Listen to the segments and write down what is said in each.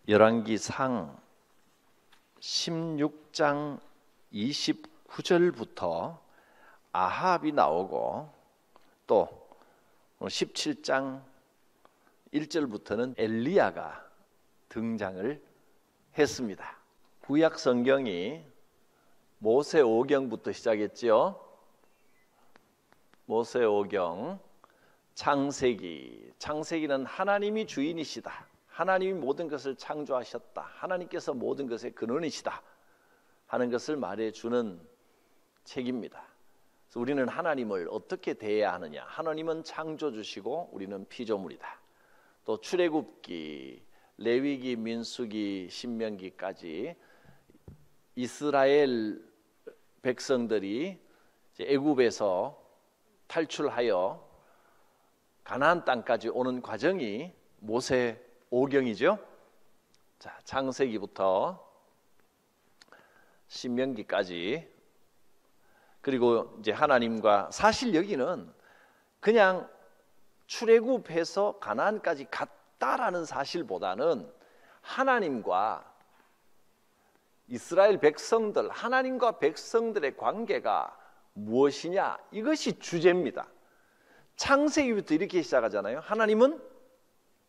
열왕기상 16장 29절부터 아합이 나오고 또 17장 1절부터는 엘리야가 등장을 했습니다. 구약 성경이 모세오경부터 시작했죠. 모세오경, 창세기는 하나님이 주인이시다. 하나님이 모든 것을 창조하셨다. 하나님께서 모든 것의 근원이시다 하는 것을 말해주는 책입니다. 그래서 우리는 하나님을 어떻게 대해야 하느냐. 하나님은 창조주시고 우리는 피조물이다. 또 출애굽기, 레위기, 민수기, 신명기까지 이스라엘 백성들이 애굽에서 탈출하여 가나안 땅까지 오는 과정이 모세오경이죠. 자, 창세기부터 신명기까지, 그리고 이제 하나님과, 사실 여기는 그냥 출애굽해서 가나안까지 갔다라는 사실보다는 하나님과 이스라엘 백성들, 하나님과 백성들의 관계가 무엇이냐, 이것이 주제입니다. 창세기부터 이렇게 시작하잖아요. 하나님은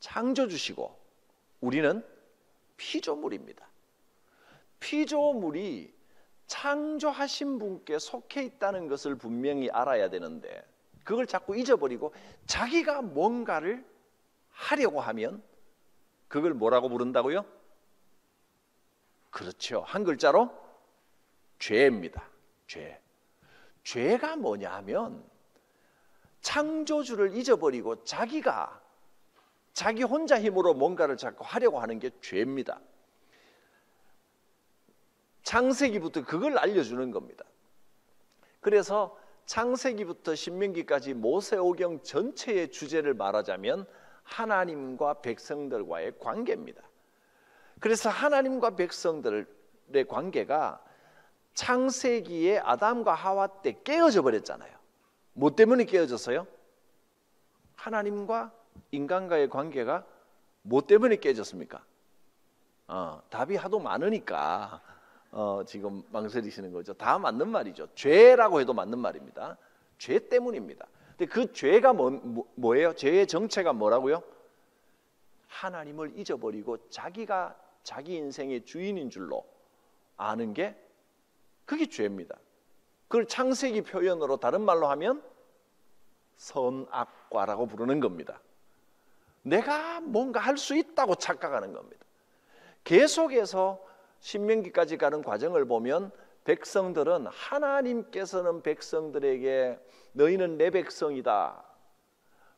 창조주시고 우리는 피조물입니다. 피조물이 창조하신 분께 속해 있다는 것을 분명히 알아야 되는데, 그걸 자꾸 잊어버리고 자기가 뭔가를 하려고 하면 그걸 뭐라고 부른다고요? 그렇죠. 한 글자로 죄입니다. 죄가 뭐냐 하면 창조주를 잊어버리고 자기 혼자 힘으로 뭔가를 자꾸 하려고 하는 게 죄입니다. 창세기부터 그걸 알려주는 겁니다. 그래서 창세기부터 신명기까지 모세오경 전체의 주제를 말하자면 하나님과 백성들과의 관계입니다. 그래서 하나님과 백성들의 관계가 창세기에 아담과 하와 때 깨어져 버렸잖아요. 뭐 때문에 깨어졌어요? 하나님과 인간과의 관계가 뭐 때문에 깨졌습니까? 답이 하도 많으니까 지금 망설이시는 거죠. 다 맞는 말이죠. 죄라고 해도 맞는 말입니다. 죄 때문입니다. 근데 그 죄가 뭐예요? 죄의 정체가 뭐라고요? 하나님을 잊어버리고 자기가 자기 인생의 주인인 줄로 아는 게, 그게 죄입니다. 그걸 창세기 표현으로 다른 말로 하면 선악과라고 부르는 겁니다. 내가 뭔가 할 수 있다고 착각하는 겁니다. 계속해서 신명기까지 가는 과정을 보면 백성들은, 하나님께서는 백성들에게 너희는 내 백성이다,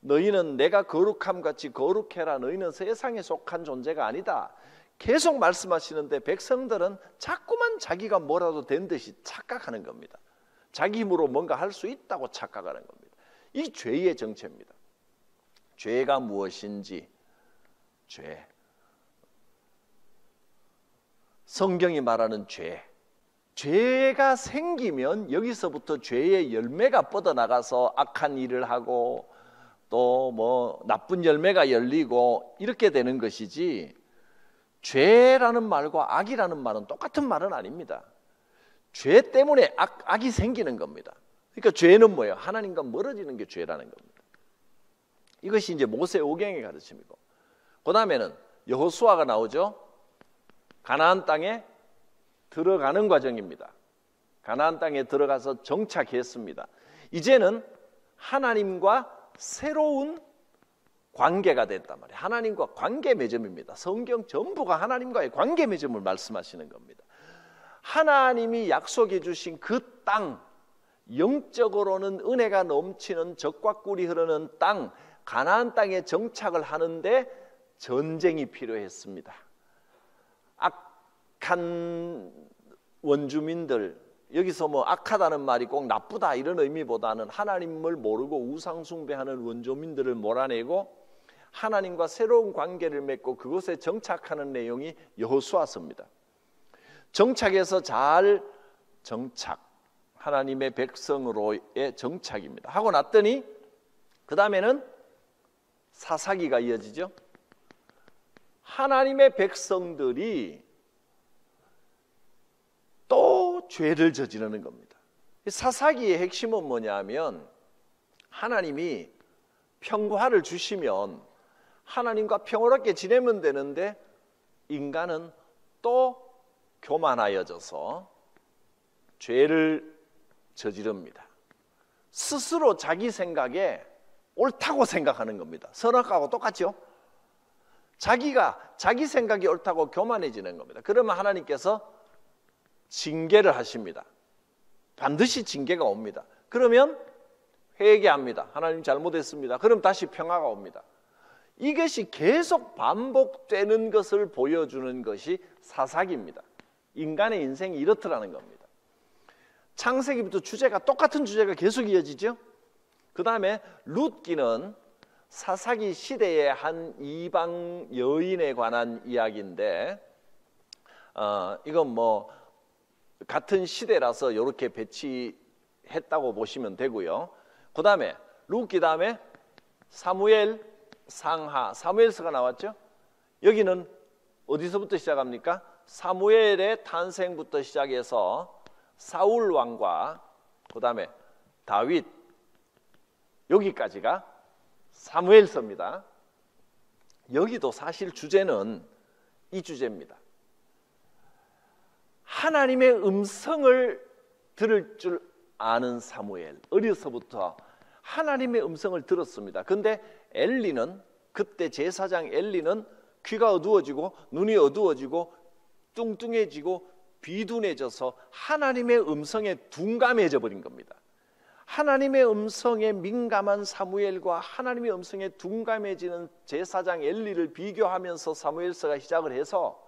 너희는 내가 거룩함 같이 거룩해라, 너희는 세상에 속한 존재가 아니다, 계속 말씀하시는데 백성들은 자꾸만 자기가 뭐라도 된 듯이 착각하는 겁니다. 자기 힘으로 뭔가 할 수 있다고 착각하는 겁니다. 이 죄의 정체입니다. 죄가 무엇인지, 성경이 말하는 죄가 생기면 여기서부터 죄의 열매가 뻗어나가서 악한 일을 하고 또 뭐 나쁜 열매가 열리고 이렇게 되는 것이지, 죄라는 말과 악이라는 말은 똑같은 말은 아닙니다. 죄 때문에 악이 생기는 겁니다. 그러니까 죄는 뭐예요? 하나님과 멀어지는 게 죄라는 겁니다. 이것이 이제 모세오경의 가르침이고, 그 다음에는 여호수아가 나오죠. 가나안 땅에 들어가는 과정입니다. 가나안 땅에 들어가서 정착했습니다. 이제는 하나님과 새로운 관계가 됐단 말이에요. 하나님과 관계 맺음입니다. 성경 전부가 하나님과의 관계 맺음을 말씀하시는 겁니다. 하나님이 약속해 주신 그 땅, 영적으로는 은혜가 넘치는 젖과 꿀이 흐르는 땅, 가나안 땅에 정착을 하는데 전쟁이 필요했습니다. 악한 원주민들, 여기서 뭐 악하다는 말이 꼭 나쁘다 이런 의미보다는 하나님을 모르고 우상 숭배하는 원주민들을 몰아내고 하나님과 새로운 관계를 맺고 그곳에 정착하는 내용이 여호수아서입니다. 정착해서 잘 하나님의 백성으로의 정착입니다. 하고 났더니 그 다음에는 사사기가 이어지죠. 하나님의 백성들이 또 죄를 저지르는 겁니다. 사사기의 핵심은 뭐냐면 하나님이 평화를 주시면 하나님과 평화롭게 지내면 되는데 인간은 또 교만하여져서 죄를 저지릅니다. 스스로 자기 생각에 옳다고 생각하는 겁니다. 선악과하고 똑같죠? 자기가 자기 생각이 옳다고 교만해지는 겁니다. 그러면 하나님께서 징계를 하십니다. 반드시 징계가 옵니다. 그러면 회개합니다. 하나님 잘못했습니다. 그럼 다시 평화가 옵니다. 이것이 계속 반복되는 것을 보여주는 것이 사사기입니다. 인간의 인생이 이렇더라는 겁니다. 창세기부터 주제가 똑같은 주제가 계속 이어지죠. 그 다음에 룻기는 사사기 시대의 한 이방 여인에 관한 이야기인데 이건 뭐 같은 시대라서 이렇게 배치했다고 보시면 되고요. 그 다음에 룻기 다음에 사무엘 상하 사무엘서가 나왔죠. 여기는 어디서부터 시작합니까? 사무엘의 탄생부터 시작해서 사울 왕과 그 다음에 다윗 여기까지가 사무엘서입니다. 여기도 사실 주제는 이 주제입니다. 하나님의 음성을 들을 줄 아는 사무엘, 어려서부터 하나님의 음성을 들었습니다. 근데 엘리는 그때 제사장 엘리는 귀가 어두워지고 눈이 어두워지고 뚱뚱해지고 비둔해져서 하나님의 음성에 둔감해져 버린 겁니다. 하나님의 음성에 민감한 사무엘과 하나님의 음성에 둔감해지는 제사장 엘리를 비교하면서 사무엘서가 시작을 해서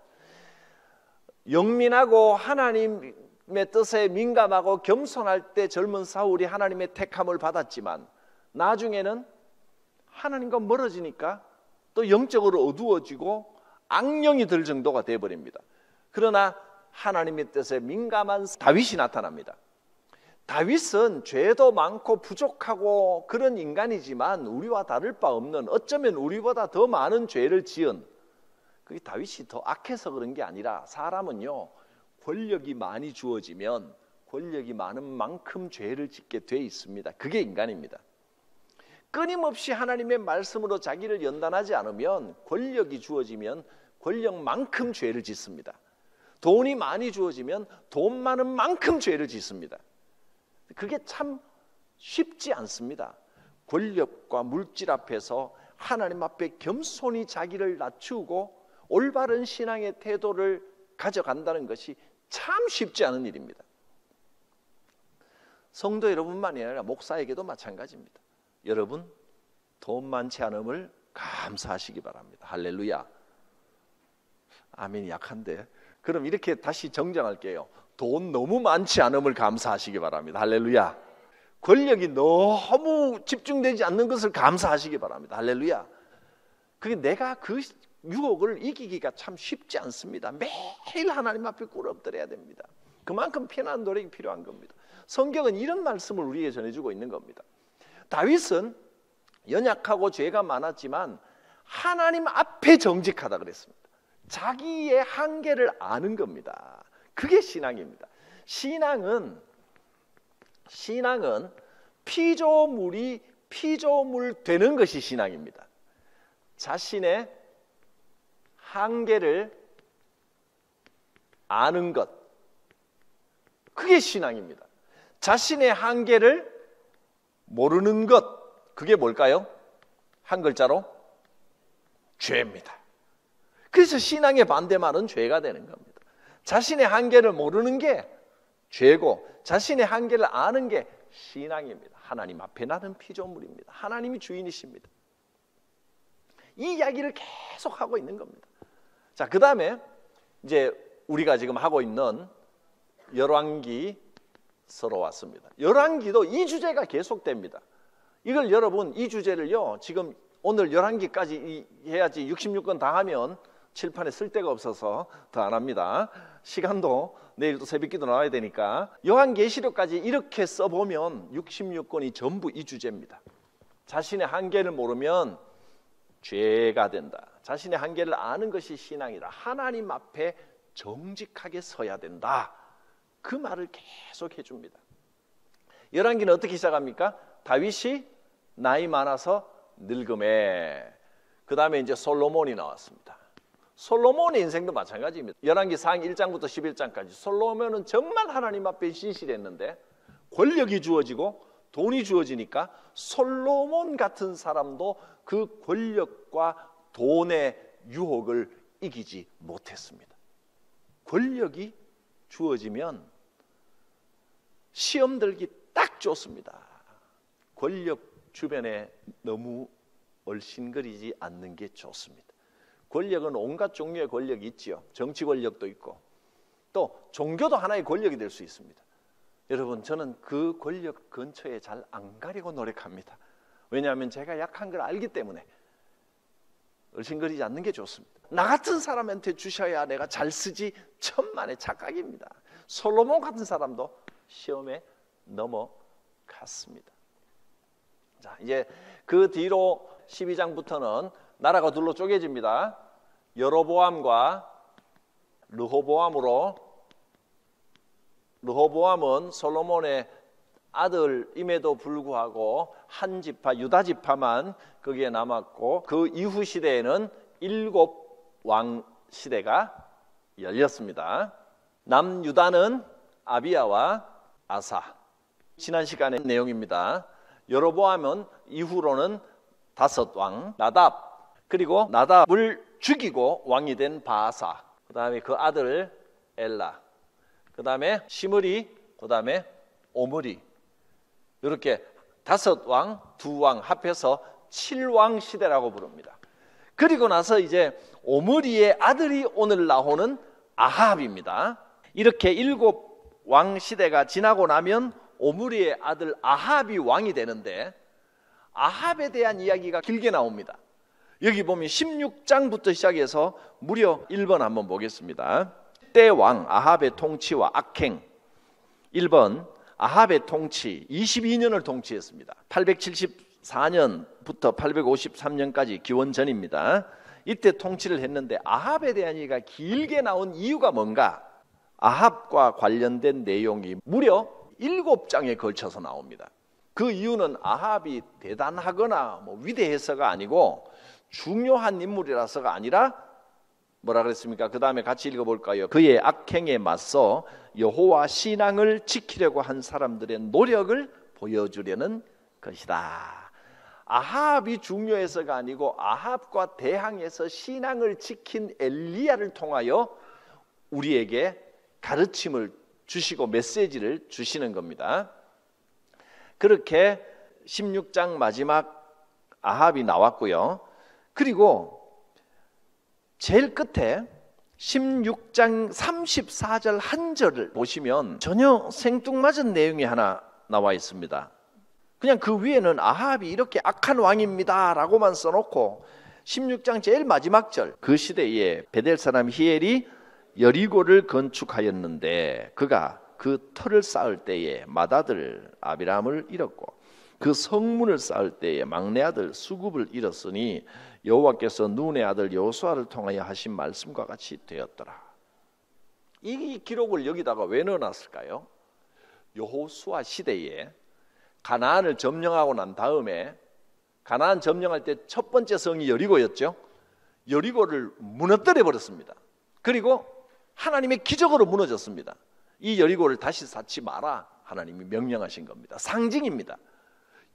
영민하고 하나님의 뜻에 민감하고 겸손할 때 젊은 사울이 하나님의 택함을 받았지만 나중에는 하나님과 멀어지니까 또 영적으로 어두워지고 악령이 들 정도가 되어버립니다. 그러나 하나님의 뜻에 민감한 다윗이 나타납니다. 다윗은 죄도 많고 부족하고 그런 인간이지만 우리와 다를 바 없는, 어쩌면 우리보다 더 많은 죄를 지은, 그게 다윗이 더 악해서 그런 게 아니라 사람은요 권력이 많이 주어지면 권력이 많은 만큼 죄를 짓게 돼 있습니다. 그게 인간입니다. 끊임없이 하나님의 말씀으로 자기를 연단하지 않으면 권력이 주어지면 권력만큼 죄를 짓습니다. 돈이 많이 주어지면 돈 많은 만큼 죄를 짓습니다. 그게 참 쉽지 않습니다. 권력과 물질 앞에서 하나님 앞에 겸손히 자기를 낮추고 올바른 신앙의 태도를 가져간다는 것이 참 쉽지 않은 일입니다. 성도 여러분만이 아니라 목사에게도 마찬가지입니다. 여러분 돈 많지 않음을 감사하시기 바랍니다. 할렐루야. 아멘이 약한데 그럼 이렇게 다시 정정할게요. 돈 너무 많지 않음을 감사하시기 바랍니다. 할렐루야. 권력이 너무 집중되지 않는 것을 감사하시기 바랍니다. 할렐루야. 그게 내가 그 유혹을 이기기가 참 쉽지 않습니다. 매일 하나님 앞에 꿇어엎드려야 됩니다. 그만큼 피난 노력이 필요한 겁니다. 성경은 이런 말씀을 우리에게 전해주고 있는 겁니다. 다윗은 연약하고 죄가 많았지만 하나님 앞에 정직하다 그랬습니다. 자기의 한계를 아는 겁니다. 그게 신앙입니다. 신앙은 피조물이 피조물 되는 것이 신앙입니다. 자신의 한계를 아는 것, 그게 신앙입니다. 자신의 한계를 모르는 것, 그게 뭘까요? 한 글자로 죄입니다. 그래서 신앙의 반대말은 죄가 되는 겁니다. 자신의 한계를 모르는 게 죄고 자신의 한계를 아는 게 신앙입니다. 하나님 앞에 나는 피조물입니다. 하나님이 주인이십니다. 이 이야기를 계속 하고 있는 겁니다. 자, 그 다음에 이제 우리가 지금 하고 있는 열왕기서로 왔습니다. 열왕기도 이 주제가 계속됩니다. 이걸 여러분 이 주제를요 지금 오늘 열왕기까지 해야지 66권 다 하면 칠판에 쓸 데가 없어서 더 안 합니다. 시간도 내일 또 새벽기도 나와야 되니까 요한계시록까지 이렇게 써보면 66권이 전부 이 주제입니다. 자신의 한계를 모르면 죄가 된다. 자신의 한계를 아는 것이 신앙이다. 하나님 앞에 정직하게 서야 된다. 그 말을 계속 해줍니다. 열왕기는 어떻게 시작합니까? 다윗이 나이 많아서 늙음에, 그 다음에 이제 솔로몬이 나왔습니다. 솔로몬의 인생도 마찬가지입니다. 열왕기 4장 1장부터 11장까지 솔로몬은 정말 하나님 앞에 신실했는데 권력이 주어지고 돈이 주어지니까 솔로몬 같은 사람도 그 권력과 돈의 유혹을 이기지 못했습니다. 권력이 주어지면 시험 들기 딱 좋습니다. 권력 주변에 너무 얼씬거리지 않는 게 좋습니다. 권력은 온갖 종류의 권력이 있지요. 정치 권력도 있고 또 종교도 하나의 권력이 될 수 있습니다. 여러분, 저는 그 권력 근처에 잘 안 가려고 노력합니다. 왜냐하면 제가 약한 걸 알기 때문에 얼씬거리지 않는 게 좋습니다. 나 같은 사람한테 주셔야 내가 잘 쓰지, 천만의 착각입니다. 솔로몬 같은 사람도 시험에 넘어갔습니다. 자, 이제 그 뒤로 12장부터는 나라가 둘로 쪼개집니다. 여로보암과 르호보암으로. 르호보암은 솔로몬의 아들임에도 불구하고 한 지파, 유다 지파만 거기에 남았고, 그 이후 시대에는 7왕 시대가 열렸습니다. 남유다는 아비야와 아사. 지난 시간의 내용입니다. 여로보암은 이후로는 5왕, 나답, 그리고 나답을 죽이고 왕이 된 바아사, 그 다음에 그 아들 엘라, 그 다음에 시므리, 그 다음에 오므리, 이렇게 5왕, 2왕 합해서 7왕 시대라고 부릅니다. 그리고 나서 이제 오므리의 아들이 오늘 나오는 아합입니다. 이렇게 7왕 시대가 지나고 나면 오므리의 아들 아합이 왕이 되는데, 아합에 대한 이야기가 길게 나옵니다. 여기 보면 16장부터 시작해서 무려 1번 한번 보겠습니다. 10대 왕 아합의 통치와 악행. 1번 아합의 통치, 22년을 통치했습니다. 874년부터 853년까지 기원전입니다. 이때 통치를 했는데 아합에 대한 얘기가 길게 나온 이유가 뭔가? 아합과 관련된 내용이 무려 7장에 걸쳐서 나옵니다. 그 이유는 아합이 대단하거나 위대해서가 아니고 중요한 인물이라서가 아니라 뭐라 그랬습니까? 그 다음에 같이 읽어볼까요? 그의 악행에 맞서 여호와 신앙을 지키려고 한 사람들의 노력을 보여주려는 것이다. 아합이 중요해서가 아니고 아합과 대항해서 신앙을 지킨 엘리야를 통하여 우리에게 가르침을 주시고 메시지를 주시는 겁니다. 그렇게 16장 마지막 아합이 나왔고요. 그리고 제일 끝에 16장 34절 한 절을 보시면 전혀 생뚱맞은 내용이 하나 나와 있습니다. 그냥 그 위에는 아합이 이렇게 악한 왕입니다 라고만 써놓고 16장 제일 마지막 절, 그 시대에 베델 사람 히엘이 여리고를 건축하였는데 그가 그 터를 쌓을 때에 맏아들 아비람을 잃었고 그 성문을 쌓을 때에 막내 아들 수굽을 잃었으니 여호와께서 눈의 아들 여호수아를 통하여 하신 말씀과 같이 되었더라. 이 기록을 여기다가 왜 넣어놨을까요? 여호수아 시대에 가나안을 점령하고 난 다음에, 가나안 점령할 때 첫 번째 성이 여리고였죠. 여리고를 무너뜨려 버렸습니다. 그리고 하나님의 기적으로 무너졌습니다. 이 여리고를 다시 쌓지 마라, 하나님이 명령하신 겁니다. 상징입니다.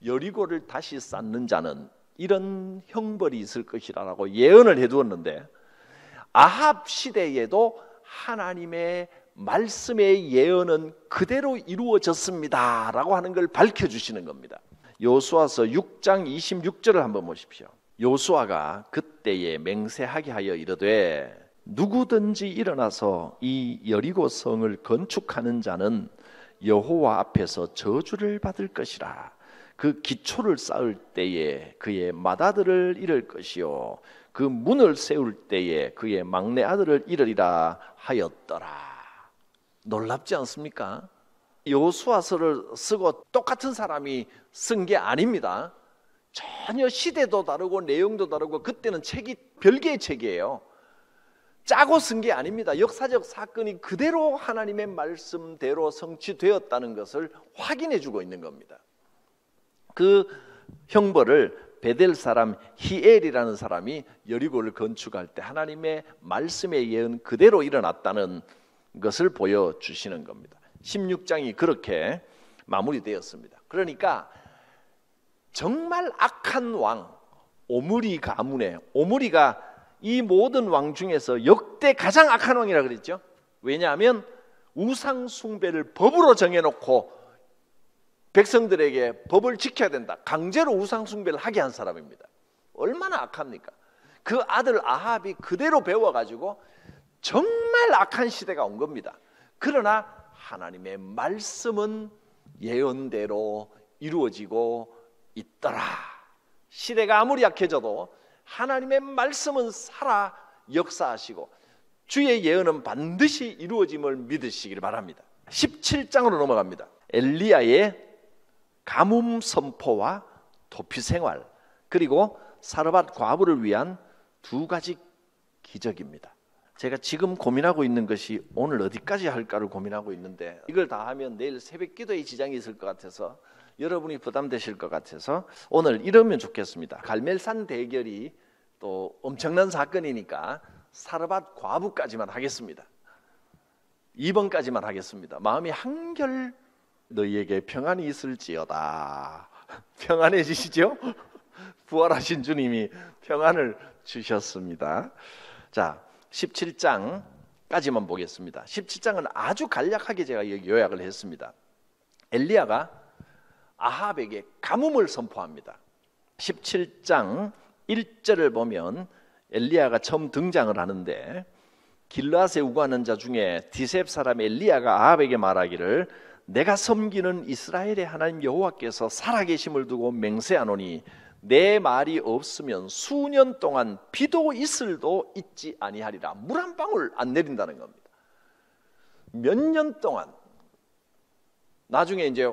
여리고를 다시 쌓는 자는 이런 형벌이 있을 것이라고 예언을 해두었는데, 아합 시대에도 하나님의 말씀의 예언은 그대로 이루어졌습니다 라고 하는 걸 밝혀주시는 겁니다. 여호수아서 6장 26절을 한번 보십시오. 여호수아가 그때에 맹세하게 하여 이르되 누구든지 일어나서 이 여리고 성을 건축하는 자는 여호와 앞에서 저주를 받을 것이라. 그 기초를 쌓을 때에 그의 맏아들을 잃을 것이요 그 문을 세울 때에 그의 막내 아들을 잃으리라 하였더라. 놀랍지 않습니까? 여호수아서를 쓰고 똑같은 사람이 쓴 게 아닙니다. 전혀 시대도 다르고 내용도 다르고 그때는 책이 별개의 책이에요. 짜고 쓴 게 아닙니다. 역사적 사건이 그대로 하나님의 말씀대로 성취되었다는 것을 확인해 주고 있는 겁니다. 그 형벌을 베델 사람 히엘이라는 사람이 여리고를 건축할 때 하나님의 말씀의 예언 그대로 일어났다는 것을 보여주시는 겁니다. 16장이 그렇게 마무리되었습니다. 그러니까 정말 악한 왕 오므리 가문에, 오므리가 이 모든 왕 중에서 역대 가장 악한 왕이라 그랬죠. 왜냐하면 우상 숭배를 법으로 정해놓고 백성들에게 법을 지켜야 된다, 강제로 우상 숭배를 하게 한 사람입니다. 얼마나 악합니까? 그 아들 아합이 그대로 배워가지고 정말 악한 시대가 온 겁니다. 그러나 하나님의 말씀은 예언대로 이루어지고 있더라. 시대가 아무리 약해져도 하나님의 말씀은 살아 역사하시고 주의 예언은 반드시 이루어짐을 믿으시길 바랍니다. 17장으로 넘어갑니다. 엘리야의 가뭄 선포와 도피 생활, 그리고 사르밧 과부를 위한 두 가지 기적입니다. 제가 지금 고민하고 있는 것이 오늘 어디까지 할까를 고민하고 있는데, 이걸 다 하면 내일 새벽 기도에 지장이 있을 것 같아서 여러분이 부담되실 것 같아서 오늘 이러면 좋겠습니다. 갈멜산 대결이 또 엄청난 사건이니까 사르밧 과부까지만 하겠습니다. 2번까지만 하겠습니다. 마음이 한결 너희에게 평안이 있을지어다. 평안해지시죠? 부활하신 주님이 평안을 주셨습니다. 자, 17장까지만 보겠습니다. 17장은 아주 간략하게 제가 요약을 했습니다. 엘리야가 아합에게 가뭄을 선포합니다. 17장 1절을 보면 엘리야가 처음 등장을 하는데, 길르앗에 우거하는 자 중에 디셉 사람 엘리야가 아합에게 말하기를 내가 섬기는 이스라엘의 하나님 여호와께서 살아계심을 두고 맹세하노니 내 말이 없으면 수년 동안 비도 이슬도 있지 아니하리라. 물 한 방울 안 내린다는 겁니다. 몇 년 동안, 나중에 이제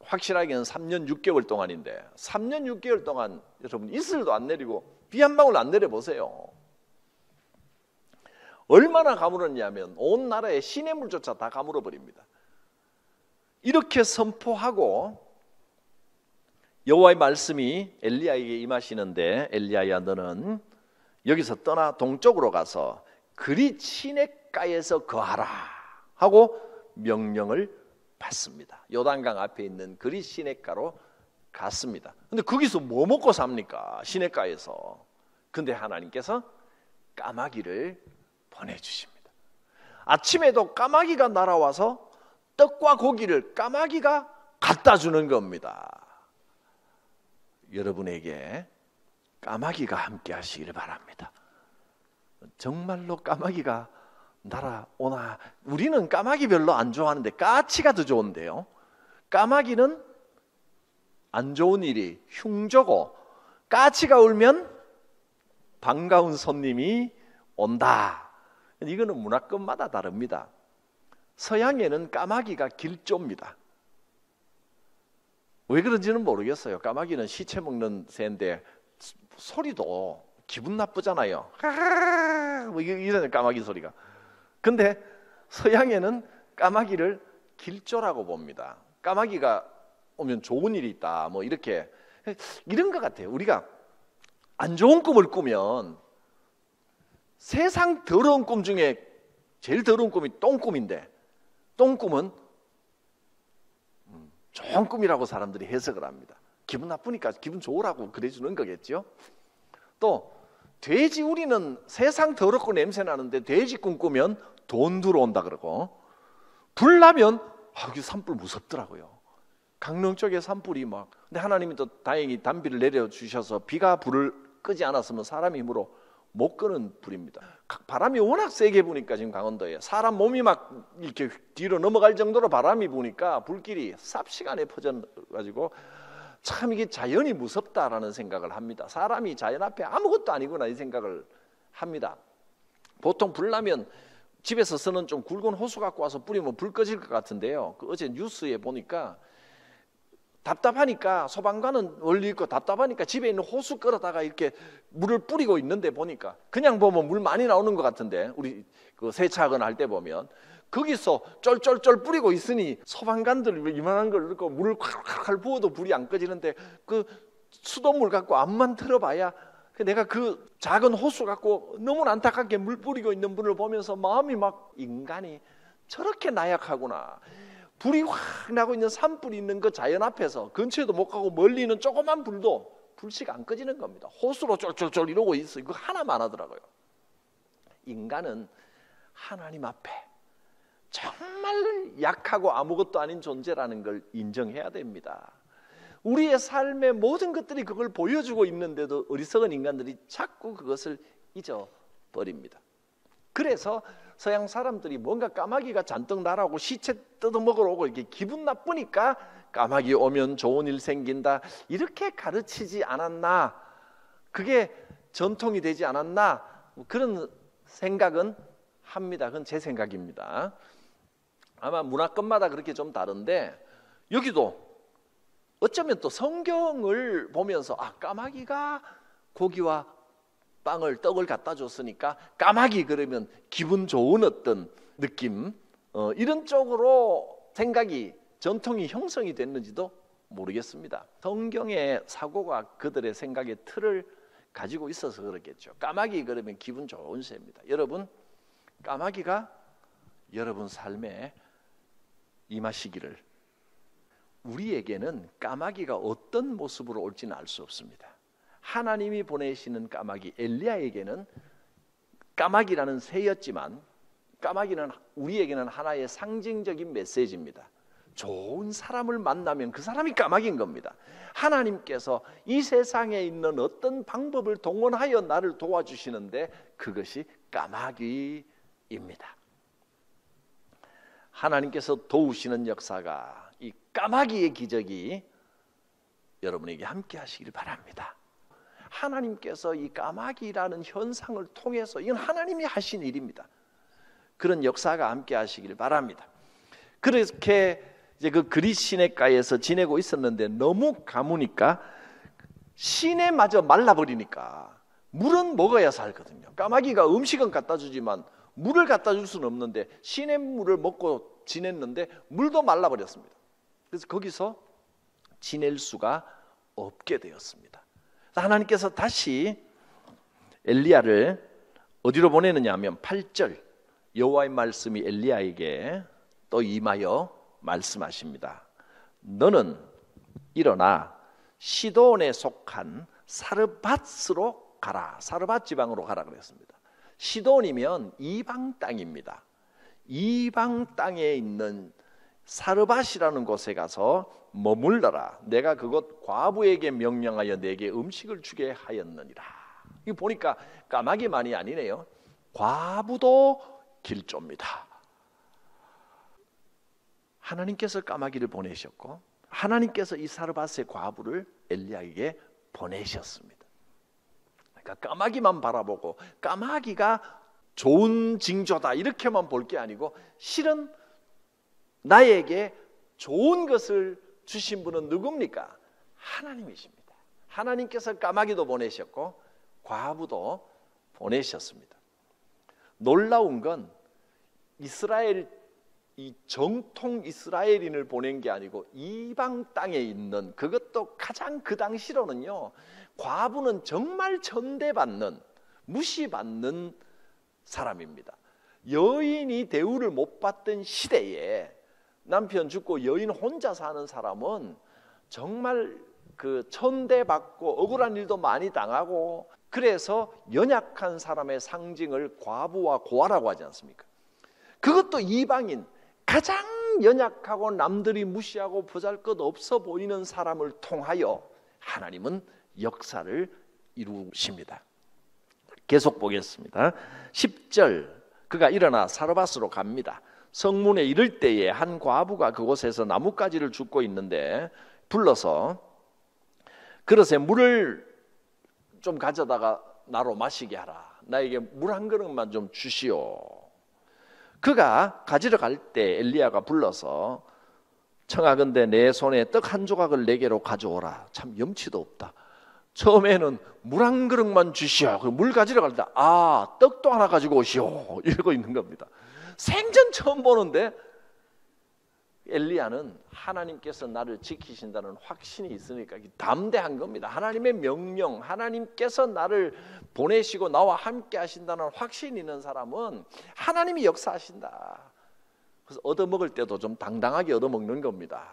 확실하게는 3년 6개월 동안인데 3년 6개월 동안 여러분 이슬도 안 내리고 비 한 방울 안 내려보세요. 얼마나 가물었냐면 온 나라의 시냇물조차 다 가물어버립니다. 이렇게 선포하고 여호와의 말씀이 엘리야에게 임하시는데, 엘리야야 너는 여기서 떠나 동쪽으로 가서 그릿 시냇가에서 거하라 하고 명령을 받습니다. 요단강 앞에 있는 그릿 시냇가로 갔습니다. 근데 거기서 뭐 먹고 삽니까? 시냇가에서. 근데 하나님께서 까마귀를 보내주십니다. 아침에도 까마귀가 날아와서 떡과 고기를 까마귀가 갖다 주는 겁니다. 여러분에게 까마귀가 함께 하시기를 바랍니다. 정말로 까마귀가 날아오나? 우리는 까마귀 별로 안 좋아하는데 까치가 더 좋은데요. 까마귀는 안 좋은 일이 흉조고, 까치가 울면 반가운 손님이 온다. 이거는 문화권마다 다릅니다. 서양에는 까마귀가 길조입니다. 왜 그런지는 모르겠어요. 까마귀는 시체 먹는 새인데 소리도 기분 나쁘잖아요. 뭐 이런 까마귀 소리가. 근데 서양에는 까마귀를 길조라고 봅니다. 까마귀가 오면 좋은 일이 있다, 뭐 이렇게, 이런 것 같아요. 우리가 안 좋은 꿈을 꾸면 세상 더러운 꿈 중에 제일 더러운 꿈이 똥꿈인데, 똥꿈은 좋은 꿈이라고 사람들이 해석을 합니다. 기분 나쁘니까 기분 좋으라고 그래주는 거겠죠. 또 돼지 우리는 세상 더럽고 냄새 나는데 돼지 꿈 꾸면 돈 들어온다 그러고, 불 나면 이게 산불 무섭더라고요. 강릉 쪽에 산불이 막, 근데 하나님이 또 다행히 단비를 내려주셔서 비가 불을 끄지 않았으면 사람 힘으로 못 끄는 불입니다. 바람이 워낙 세게 부니까 지금 강원도에 사람 몸이 막 이렇게 뒤로 넘어갈 정도로 바람이 부니까 불길이 삽시간에 퍼져가지고 참 이게 자연이 무섭다라는 생각을 합니다. 사람이 자연 앞에 아무것도 아니구나 이 생각을 합니다. 보통 불 나면 집에서 쓰는 좀 굵은 호수 갖고 와서 뿌리면 불 꺼질 것 같은데요. 어제 뉴스에 보니까 답답하니까 소방관은 멀리 있고 답답하니까 집에 있는 호수 끌어다가 이렇게 물을 뿌리고 있는데 보니까 그냥 보면 물 많이 나오는 것 같은데 우리 그 세차하거나 할 때 보면 거기서 쫄쫄쫄 뿌리고 있으니 소방관들 이만한 걸 넣고 물을 콸콸콸 부어도 불이 안 꺼지는데 그 수돗물 갖고 앞만 틀어봐야 내가 그 작은 호수 갖고 너무 안타깝게 물 뿌리고 있는 분을 보면서 마음이 막 인간이 저렇게 나약하구나. 불이 확 나고 있는 산불이 있는 그 자연 앞에서 근처에도 못 가고 멀리 있는 조그만 불도 불씨가 안 꺼지는 겁니다. 호수로 쫄쫄쫄 이러고 있어요. 그거 하나만 하더라고요. 인간은 하나님 앞에 정말 약하고 아무것도 아닌 존재라는 걸 인정해야 됩니다. 우리의 삶의 모든 것들이 그걸 보여주고 있는데도 어리석은 인간들이 자꾸 그것을 잊어버립니다. 그래서 서양 사람들이 뭔가 까마귀가 잔뜩 날아오고 시체 뜯어먹으러 오고 이렇게 기분 나쁘니까 까마귀 오면 좋은 일 생긴다 이렇게 가르치지 않았나, 그게 전통이 되지 않았나, 그런 생각은 합니다. 그건 제 생각입니다. 아마 문화권마다 그렇게 좀 다른데 여기도 어쩌면 또 성경을 보면서 까마귀가 고기와 떡을 갖다 줬으니까 까마귀 그러면 기분 좋은 어떤 느낌, 이런 쪽으로 생각이 전통이 형성이 됐는지도 모르겠습니다. 성경의 사고가 그들의 생각의 틀을 가지고 있어서 그렇겠죠. 까마귀 그러면 기분 좋은 새입니다. 여러분, 까마귀가 여러분 삶에 임하시기를. 우리에게는 까마귀가 어떤 모습으로 올지는 알 수 없습니다. 하나님이 보내시는 까마귀 엘리야에게는 까마귀라는 새였지만 까마귀는 우리에게는 하나의 상징적인 메시지입니다. 좋은 사람을 만나면 그 사람이 까마귀인 겁니다. 하나님께서 이 세상에 있는 어떤 방법을 동원하여 나를 도와주시는데 그것이 까마귀입니다. 하나님께서 도우시는 역사가, 이 까마귀의 기적이 여러분에게 함께 하시길 바랍니다. 하나님께서 이 까마귀라는 현상을 통해서, 이건 하나님이 하신 일입니다. 그런 역사가 함께 하시길 바랍니다. 그렇게 이제 그 그릿 시냇가에서 지내고 있었는데 너무 가무니까 시내마저 말라버리니까 물은 먹어야 살거든요. 까마귀가 음식은 갖다 주지만 물을 갖다 줄 수는 없는데 시냇물을 먹고 지냈는데 물도 말라버렸습니다. 그래서 거기서 지낼 수가 없게 되었습니다. 하나님께서 다시 엘리야를 어디로 보내느냐 하면 8절 여호와의 말씀이 엘리야에게 또 임하여 말씀하십니다. 너는 일어나 시돈에 속한 사르밧으로 가라. 사르밧 지방으로 가라 그랬습니다. 시돈이면 이방 땅입니다. 이방 땅에 있는 사르밧이라는 곳에 가서 머물러라. 내가 그곳 과부에게 명령하여 내게 음식을 주게 하였느니라. 이거 보니까 까마귀만이 아니네요. 과부도 길조입니다. 하나님께서 까마귀를 보내셨고 하나님께서 이 사르밧의 과부를 엘리야에게 보내셨습니다. 그러니까 까마귀만 바라보고 까마귀가 좋은 징조다 이렇게만 볼 게 아니고 실은 나에게 좋은 것을 주신 분은 누굽니까? 하나님이십니다. 하나님께서 까마귀도 보내셨고 과부도 보내셨습니다. 놀라운 건 이스라엘, 이 정통 이스라엘인을 보낸 게 아니고 이방 땅에 있는, 그것도 가장 그 당시로는요, 과부는 정말 천대받는, 무시받는 사람입니다. 여인이 대우를 못 받던 시대에 남편 죽고 여인 혼자 사는 사람은 정말 그 천대받고 억울한 일도 많이 당하고, 그래서 연약한 사람의 상징을 과부와 고아라고 하지 않습니까? 그것도 이방인, 가장 연약하고 남들이 무시하고 보잘것없어 보이는 사람을 통하여 하나님은 역사를 이루십니다. 계속 보겠습니다. 10절 그가 일어나 사르밧으로 갑니다. 성문에 이를 때에 한 과부가 그곳에서 나뭇가지를 줍고 있는데 불러서 그릇에 물을 좀 가져다가 나로 마시게 하라. 나에게 물 한 그릇만 좀 주시오. 그가 가지러 갈 때 엘리야가 불러서 청하건대 내 손에 떡 한 조각을 내게로 가져오라. 참 염치도 없다. 처음에는 물 한 그릇만 주시오. 물 가지러 갈 때 떡도 하나 가지고 오시오 이러고 있는 겁니다. 생전 처음 보는데 엘리야는 하나님께서 나를 지키신다는 확신이 있으니까 담대한 겁니다. 하나님의 명령, 하나님께서 나를 보내시고 나와 함께 하신다는 확신이 있는 사람은 하나님이 역사하신다. 그래서 얻어먹을 때도 좀 당당하게 얻어먹는 겁니다.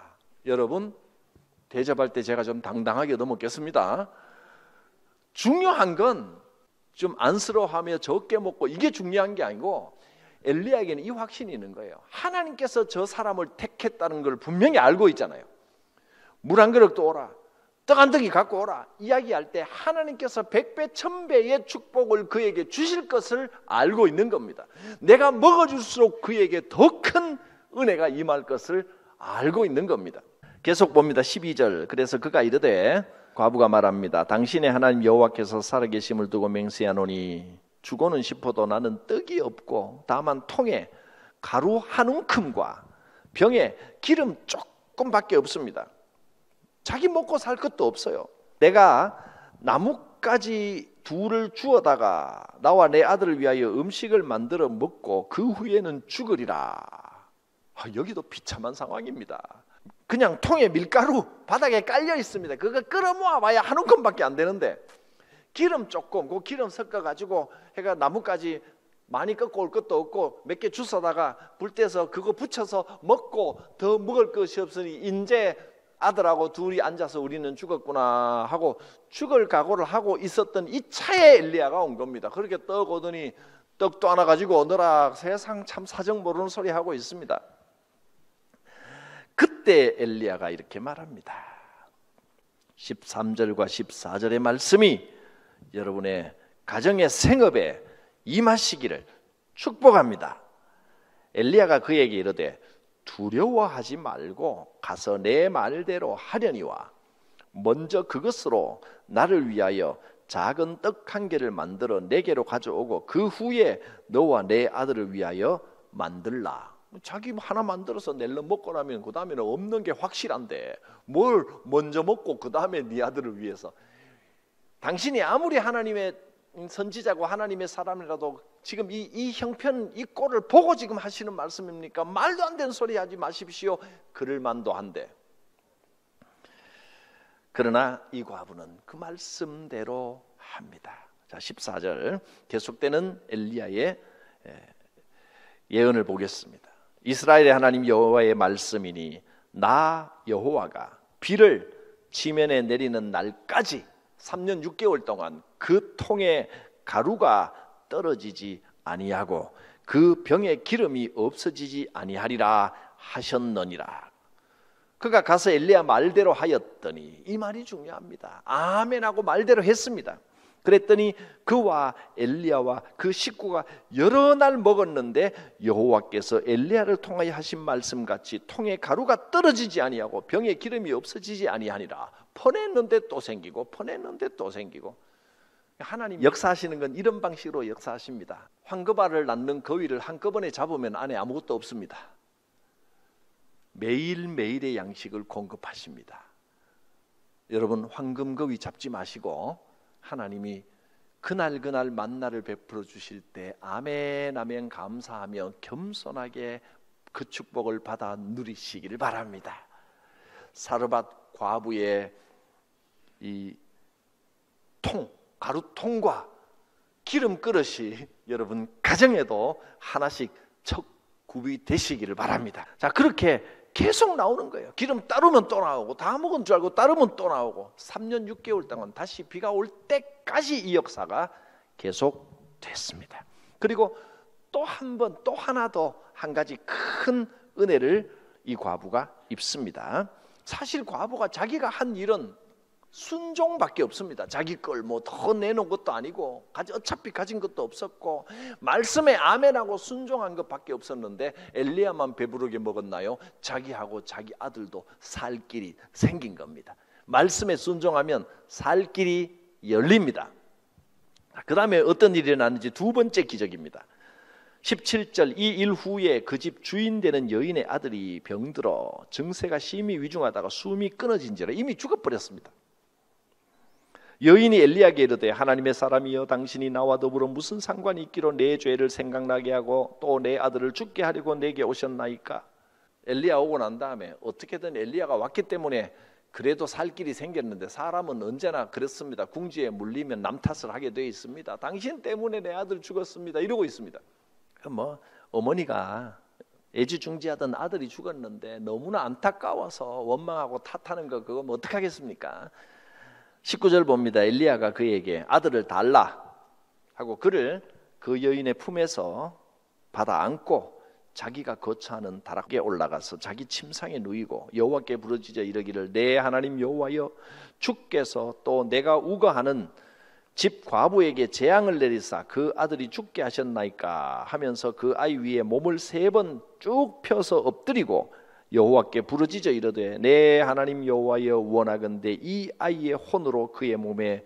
여러분, 대접할 때 제가 좀 당당하게 얻어먹겠습니다. 중요한 건 좀 안쓰러워하며 적게 먹고 이게 중요한 게 아니고 엘리야에게는 이 확신이 있는 거예요. 하나님께서 저 사람을 택했다는 걸 분명히 알고 있잖아요. 물 한 그릇도 오라, 떡 한 덩이 갖고 오라 이야기할 때 하나님께서 100배 1000배의 축복을 그에게 주실 것을 알고 있는 겁니다. 내가 먹어줄수록 그에게 더 큰 은혜가 임할 것을 알고 있는 겁니다. 계속 봅니다. 12절. 그래서 그가 이르되, 과부가 말합니다. 당신의 하나님 여호와께서 살아계심을 두고 맹세하노니 주고는 싶어도 나는 떡이 없고 다만 통에 가루 한 움큼과 병에 기름 조금밖에 없습니다. 자기 먹고 살 것도 없어요. 내가 나뭇가지 둘을 주워다가 나와 내 아들을 위하여 음식을 만들어 먹고 그 후에는 죽으리라. 여기도 비참한 상황입니다. 그냥 통에 밀가루 바닥에 깔려 있습니다. 그거 끌어 모아 봐야 한 움큼밖에 안 되는데 기름 조금, 그 기름 섞어가지고 해가 나뭇가지 많이 꺾고 올 것도 없고 몇 개 주워다가 불 떼서 그거 붙여서 먹고 더 먹을 것이 없으니 이제 아들하고 둘이 앉아서 우리는 죽었구나 하고 죽을 각오를 하고 있었던 이 차에 엘리야가 온 겁니다. 그렇게 떡 오더니 떡도 하나 가지고 오너라. 세상 참 사정 모르는 소리 하고 있습니다. 그때 엘리야가 이렇게 말합니다. 13절과 14절의 말씀이 여러분의 가정의 생업에 임하시기를 축복합니다. 엘리야가 그에게 이르되 두려워하지 말고 가서 내 말대로 하려니와 먼저 그것으로 나를 위하여 작은 떡 한 개를 만들어 내게로 가져오고 그 후에 너와 내 아들을 위하여 만들라. 자기 하나 만들어서 낼러 먹고 나면 그 다음에는 없는 게 확실한데 뭘 먼저 먹고 그 다음에 네 아들을 위해서. 당신이 아무리 하나님의 선지자고 하나님의 사람이라도 지금 이 형편 이 꼴을 보고 지금 하시는 말씀입니까? 말도 안 되는 소리 하지 마십시오. 그럴 만도 한데. 그러나 이 과부는 그 말씀대로 합니다. 자, 14절 계속되는 엘리야의 예언을 보겠습니다. 이스라엘의 하나님 여호와의 말씀이니 나 여호와가 비를 지면에 내리는 날까지 3년 6개월 동안 그 통에 가루가 떨어지지 아니하고 그 병에 기름이 없어지지 아니하리라 하셨느니라. 그가 가서 엘리야 말대로 하였더니, 이 말이 중요합니다. 아멘하고 말대로 했습니다. 그랬더니 그와 엘리야와 그 식구가 여러 날 먹었는데 여호와께서 엘리야를 통하여 하신 말씀같이 통에 가루가 떨어지지 아니하고 병에 기름이 없어지지 아니하니라. 퍼냈는데 또 생기고 퍼냈는데 또 생기고. 하나님 역사하시는 건 이런 방식으로 역사하십니다. 황금알을 낳는 거위를 한꺼번에 잡으면 안에 아무것도 없습니다. 매일매일의 양식을 공급하십니다. 여러분, 황금거위 잡지 마시고 하나님이 그날 만나를 베풀어 주실 때 아멘 아멘 감사하며 겸손하게 그 축복을 받아 누리시기를 바랍니다. 사르밧 과부의 이 가루통과 기름 그릇이 여러분 가정에도 하나씩 척 구비되시기를 바랍니다. 자, 그렇게 계속 나오는 거예요. 기름 따르면 또 나오고 다 먹은 줄 알고 따르면 또 나오고 3년 6개월 동안 다시 비가 올 때까지 이 역사가 계속됐습니다. 그리고 또 한 번 또 하나 더 한 가지 큰 은혜를 이 과부가 입습니다. 사실 과부가 자기가 한 일은 순종밖에 없습니다. 자기 걸 뭐 더 내놓은 것도 아니고 어차피 가진 것도 없었고 말씀에 아멘하고 순종한 것밖에 없었는데 엘리야만 배부르게 먹었나요? 자기하고 자기 아들도 살 길이 생긴 겁니다. 말씀에 순종하면 살 길이 열립니다. 그 다음에 어떤 일이 일어났는지 두 번째 기적입니다. 17절 이 일 후에 그 집 주인 되는 여인의 아들이 병들어 증세가 심히 위중하다가 숨이 끊어진지라 이미 죽어버렸습니다. 여인이 엘리야에게 이르되 하나님의 사람이여 당신이 나와 더불어 무슨 상관이 있기로 내 죄를 생각나게 하고 또 내 아들을 죽게 하려고 내게 오셨나이까? 엘리야 오고 난 다음에 어떻게든 엘리야가 왔기 때문에 그래도 살 길이 생겼는데 사람은 언제나 그렇습니다. 궁지에 물리면 남 탓을 하게 돼 있습니다. 당신 때문에 내 아들 죽었습니다. 이러고 있습니다. 뭐 어머니가 애지중지하던 아들이 죽었는데 너무나 안타까워서 원망하고 탓하는 거 그거 뭐 어떡하겠습니까? 19절 봅니다. 엘리야가 그에게 아들을 달라 하고 그를 그 여인의 품에서 받아 안고 자기가 거처하는 다락에 올라가서 자기 침상에 누이고 여호와께 부르짖어 이르기를 내 하나님 여호와여 주께서 또 내가 우거하는 집 과부에게 재앙을 내리사 그 아들이 죽게 하셨나이까 하면서 그 아이 위에 몸을 3번 쭉 펴서 엎드리고 여호와께 부르짖어 이르되 내 하나님 여호와여 원하건대 이 아이의 혼으로 그의 몸에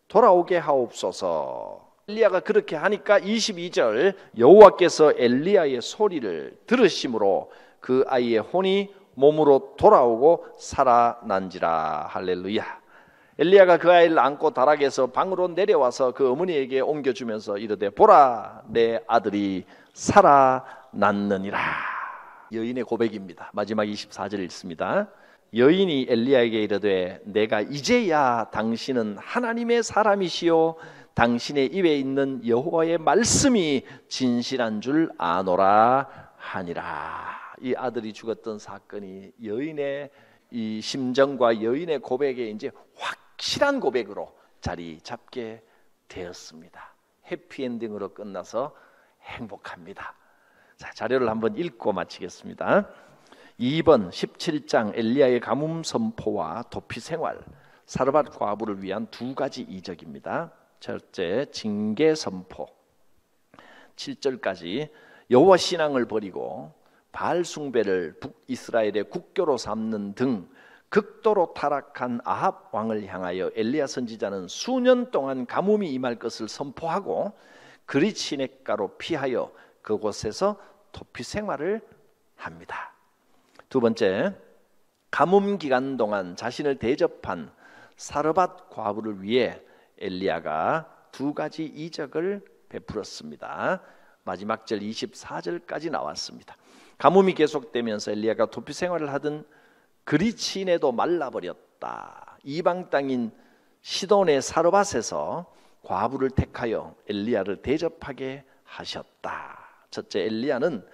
돌아오게 하옵소서. 엘리야가 그렇게 하니까 22절 여호와께서 엘리야의 소리를 들으심으로 그 아이의 혼이 몸으로 돌아오고 살아난지라. 할렐루야. 엘리야가 그 아이를 안고 다락에서 방으로 내려와서 그 어머니에게 옮겨주면서 이르되 보라 내 아들이 살아났느니라. 여인의 고백입니다. 마지막 24절 읽습니다. 여인이 엘리야에게 이르되 내가 이제야 당신은 하나님의 사람이시요 당신의 입에 있는 여호와의 말씀이 진실한 줄 아노라 하니라. 이 아들이 죽었던 사건이 여인의 이 심정과 여인의 고백에 이제 확실한 고백으로 자리 잡게 되었습니다. 해피엔딩으로 끝나서 행복합니다. 자, 자료를 한번 읽고 마치겠습니다. 2번 17장 엘리야의 가뭄 선포와 도피 생활, 사르밧 과부를 위한 2가지 이적입니다. 첫째, 징계 선포. 7절까지 여호와 신앙을 버리고 바알 숭배를 북이스라엘의 국교로 삼는 등 극도로 타락한 아합 왕을 향하여 엘리야 선지자는 수년 동안 가뭄이 임할 것을 선포하고 그리 시냇가로 피하여 그곳에서 도피 생활을 합니다. 2번째, 가뭄 기간 동안 자신을 대접한 사르밧 과부를 위해 엘리야가 2가지 이적을 베풀었습니다. 마지막 절 24절까지 나왔습니다. 가뭄이 계속되면서 엘리야가 도피 생활을 하던 그리치네도 말라버렸다. 이방 땅인 시돈의 사르밧에서 과부를 택하여 엘리야를 대접하게 하셨다. 첫째, 엘리야는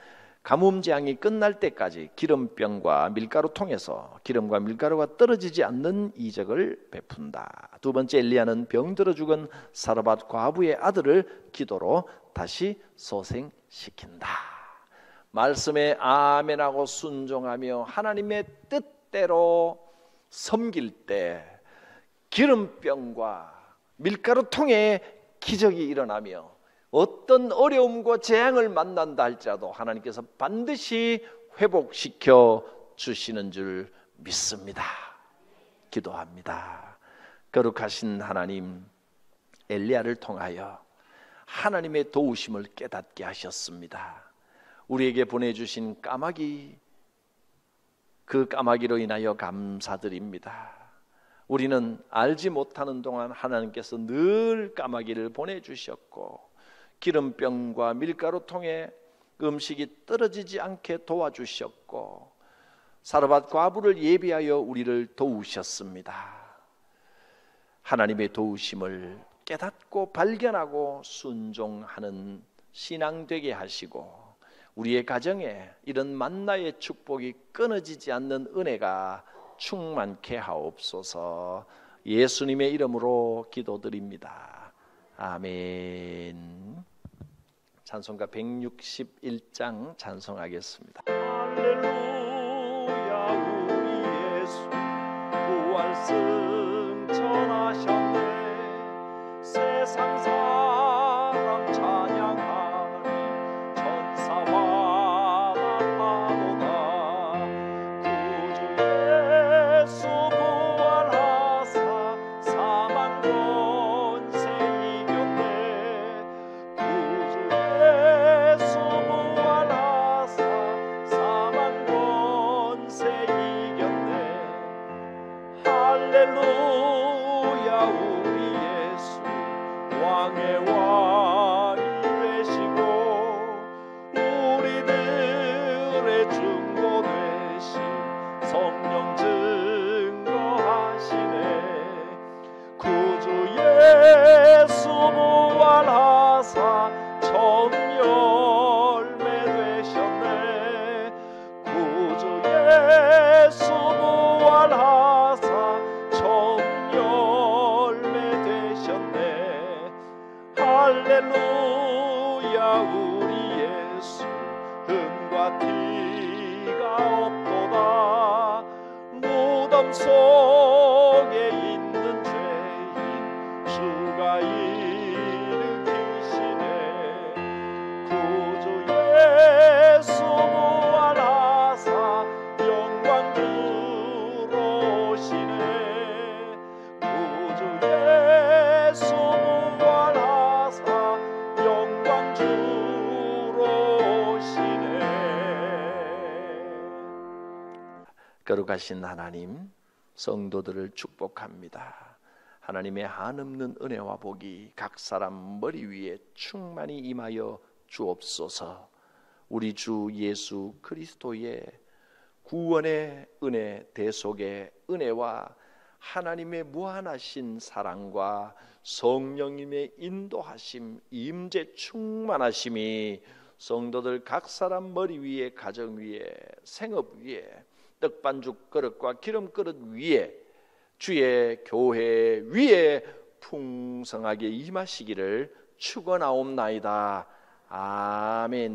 가뭄 재앙이 끝날 때까지 기름병과 밀가루 통해서 기름과 밀가루가 떨어지지 않는 이적을 베푼다. 2번째, 엘리야는 병들어 죽은 사르밧 과부의 아들을 기도로 다시 소생시킨다. 말씀에 아멘하고 순종하며 하나님의 뜻대로 섬길 때 기름병과 밀가루 통에 기적이 일어나며 어떤 어려움과 재앙을 만난다 할지라도 하나님께서 반드시 회복시켜 주시는 줄 믿습니다. 기도합니다. 거룩하신 하나님, 엘리야를 통하여 하나님의 도우심을 깨닫게 하셨습니다. 우리에게 보내주신 까마귀, 그 까마귀로 인하여 감사드립니다. 우리는 알지 못하는 동안 하나님께서 늘 까마귀를 보내주셨고 기름병과 밀가루 통에 음식이 떨어지지 않게 도와주셨고 사르밧 과부를 예비하여 우리를 도우셨습니다. 하나님의 도우심을 깨닫고 발견하고 순종하는 신앙 되게 하시고 우리의 가정에 이런 만나의 축복이 끊어지지 않는 은혜가 충만케 하옵소서. 예수님의 이름으로 기도드립니다. 아멘. 찬송가 161장 찬송하겠습니다. 할렐루야, 우리 예수 부활 승천하셨네. 세상 사람 찬양하니 천사와 나파도다. 구주 예수 부활하사 사망 권세 이겼네. 구주 예수 할렐루야 우리 예수 흠과 티가 없도다. 무덤 속에 있는 죄인 주가 일으키시네. 구주 예수 부활하사 영광 주로 오시네. 구주 예수 부활하사 영광 주로 오시네. 거룩하신 하나님, 성도들을 축복합니다. 하나님의 한없는 은혜와 복이 각 사람 머리 위에 충만히 임하여 주옵소서. 우리 주 예수 그리스도의 구원의 은혜, 대속의 은혜와 하나님의 무한하신 사랑과 성령님의 인도하심, 임재 충만하심이 성도들 각 사람 머리 위에, 가정 위에, 생업 위에, 떡반죽 그릇과 기름 그릇 위에, 주의 교회 위에 풍성하게 임하시기를 축원하옵나이다. 아멘.